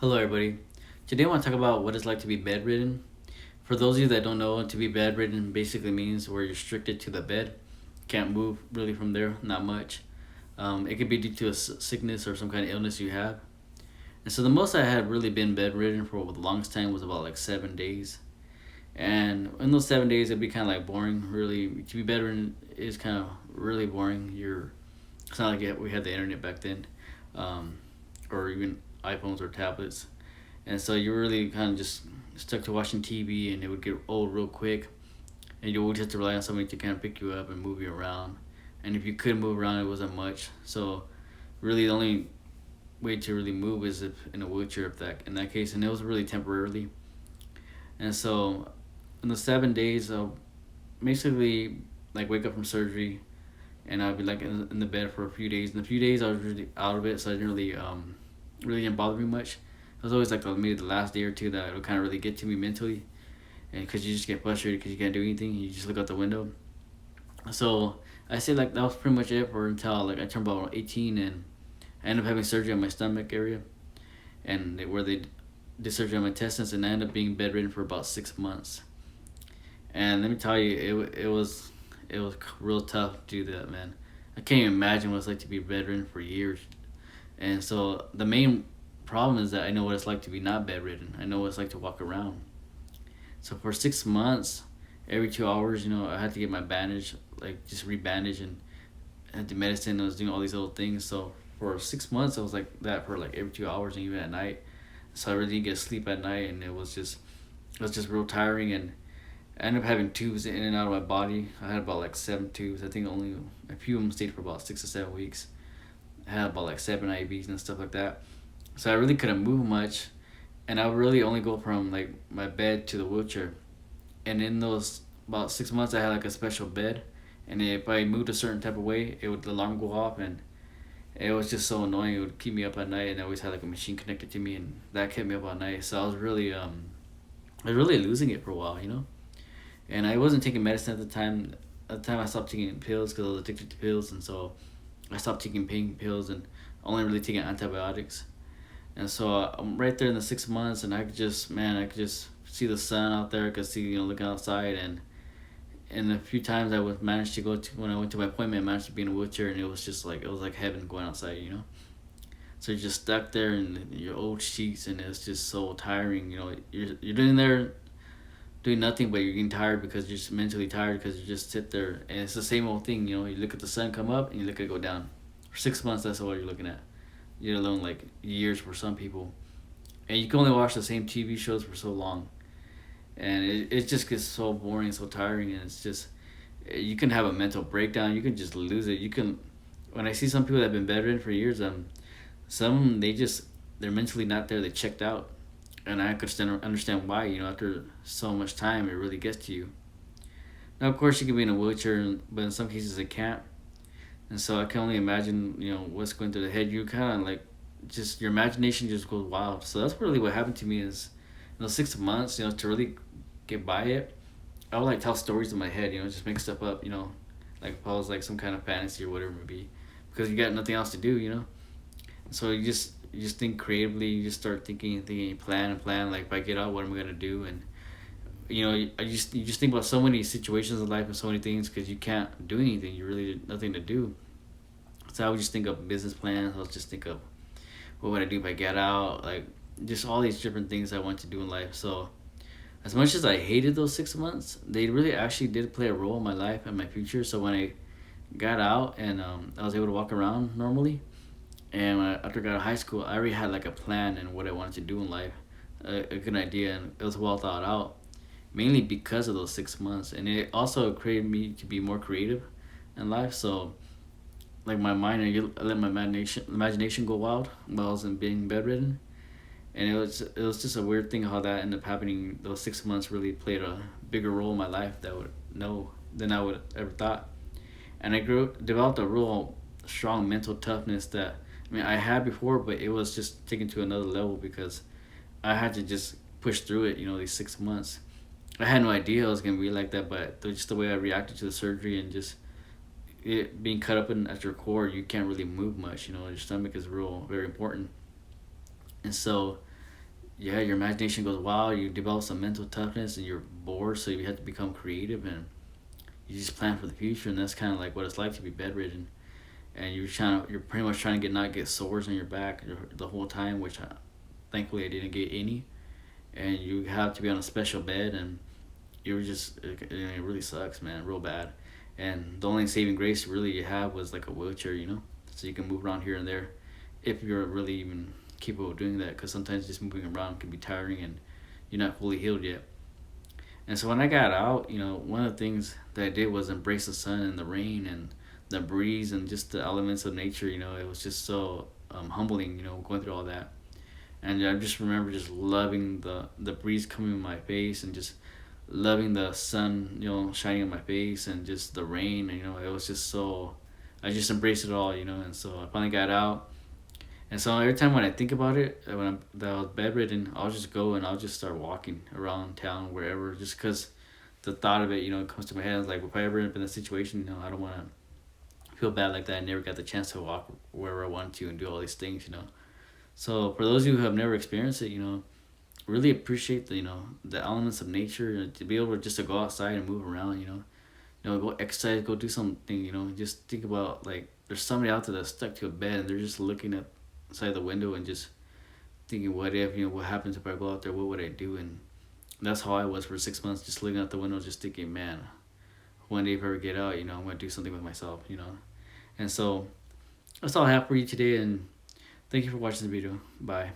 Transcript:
Hello, everybody. Today I want to talk about what it's like to be bedridden. For those of you that don't know, to be bedridden basically means we're restricted to the bed. Can't move really from there, not much. It could be due to a sickness or some kind of illness you have. And so the most I had really been bedridden for the longest time was about like 7 days. And in those 7 days, it'd be kind of like boring. Really, to be bedridden is kind of really boring. It's not like we had the internet back then, um, or even iPhones or tablets. And so you really kind of just stuck to watching TV, and it would get old real quick. And you would have to rely on somebody to kind of pick you up and move you around. And if you could move around, it wasn't much. So really, the only way to really move is if in a wheelchair, if that in that case, and it was really temporarily. And so in the 7 days, I'll basically like wake up from surgery, and I'd be like in the bed for a few days. In a few days, I was really out of it, so I didn't really didn't bother me much. It was always like maybe the last day or two that it would kind of really get to me mentally, and because you just get frustrated because you can't do anything, you just look out the window. So I say like that was pretty much it for until like I turned about 18, and I ended up having surgery on my stomach area, and where they did surgery on my intestines, and I ended up being bedridden for about 6 months. And let me tell you, it was real tough to do that, man. I can't even imagine what it's like to be bedridden for years. And so the main problem is that I know what it's like to be not bedridden. I know what it's like to walk around. So for 6 months, every 2 hours, I had to get my bandage, like just rebandage, and I had the medicine. I was doing all these little things. So for 6 months, I was like that for like every 2 hours, and even at night. So I really didn't get sleep at night, and it was just real tiring. And I ended up having tubes in and out of my body. I had about like 7 tubes. I think only a few of them stayed for about 6 to 7 weeks. I had about like 7 IVs and stuff like that. So I really couldn't move much, and I would really only go from like my bed to the wheelchair. And in those about 6 months, I had like a special bed, and if I moved a certain type of way, it would the alarm go off, and it was just so annoying. It would keep me up at night, and I always had like a machine connected to me, and that kept me up at night. So I was really losing it for a while. And I wasn't taking medicine at the time. At the time, I stopped taking pills because I was addicted to pills, and so I stopped taking pain pills and only really taking antibiotics. And so I'm right there in the 6 months, and I could just see the sun out there. I could see, looking outside, and a few times I would manage to go to when I went to my appointment, I managed to be in a wheelchair, and it was like heaven going outside. So you're just stuck there in your old sheets, and it's just so tiring. You're doing there doing nothing, but you're getting tired because you're just mentally tired because you just sit there, and it's the same old thing. You look at the sun come up and you look at it go down. For 6 months, that's all you're looking at. Let alone like years for some people, and you can only watch the same TV shows for so long, and it just gets so boring, so tiring, and it's just you can have a mental breakdown. You can just lose it. You can when I see some people that have been bedridden for years, some they're mentally not there. They checked out, and I could understand why. After so much time, it really gets to you. Now, of course, you can be in a wheelchair, but in some cases, it can't. And so I can only imagine, what's going through the head. You kind of like, just your imagination just goes wild. So that's really what happened to me is, in those 6 months, to really get by it, I would like tell stories in my head, just make stuff up, like if I was like some kind of fantasy or whatever it may be, because you got nothing else to do. So you just think creatively. You just start thinking, you plan and plan. Like if I get out, what am I gonna do? And you just think about so many situations in life and so many things because you can't do anything. You really did nothing to do. So I would just think of business plans. I would just think of what would I do if I get out, like just all these different things I want to do in life. So as much as I hated those 6 months, they really actually did play a role in my life and my future. So when I got out and I was able to walk around normally, and after I got out of high school, I already had like a plan and what I wanted to do in life, a good idea, and it was well thought out. Mainly because of those 6 months, and it also created me to be more creative in life. So like my mind, I let my imagination go wild while I was in being bedridden, and it was just a weird thing how that ended up happening. Those 6 months really played a bigger role in my life that would know than I would ever thought, and I developed a real strong mental toughness that I had before, but it was just taken to another level because I had to just push through it. These 6 months. I had no idea it was gonna be like that, but just the way I reacted to the surgery and just it being cut up at your core, you can't really move much. Your stomach is real very important, and so yeah, your imagination goes wild. You develop some mental toughness, and you're bored, so you have to become creative, and you just plan for the future. And that's kind of like what it's like to be bedridden. And you're pretty much trying to get not get sores on your back the whole time, which thankfully I didn't get any. And you have to be on a special bed, and you're just it really sucks, man, real bad. And the only saving grace really you have was like a wheelchair, so you can move around here and there, if you're really even capable of doing that. Because sometimes just moving around can be tiring, and you're not fully healed yet. And so when I got out, one of the things that I did was embrace the sun and the rain and the breeze and just the elements of nature. It was just so humbling. Going through all that, and I just remember just loving the breeze coming in my face, and just loving the sun, shining on my face, and just the rain. It was just so. I just embraced it all. And so I finally got out. And so every time when I think about it, when that I was bedridden, I'll just go and I'll just start walking around town, wherever, just because the thought of it, comes to my head. It's like, if I ever end up in a situation, I don't want to feel bad like that. I never got the chance to walk wherever I wanted to and do all these things. So for those of you who have never experienced it, really appreciate the elements of nature, to be able to just to go outside and move around. Go exercise, go do something. Just think about, like, there's somebody out there that's stuck to a bed, and they're just looking at outside the window and just thinking, what if, what happens if I go out there, what would I do? And that's how I was for 6 months, just looking out the window, just thinking, man, one day if I ever get out, I'm gonna do something with myself. And so that's all I have for you today, and thank you for watching the video. Bye.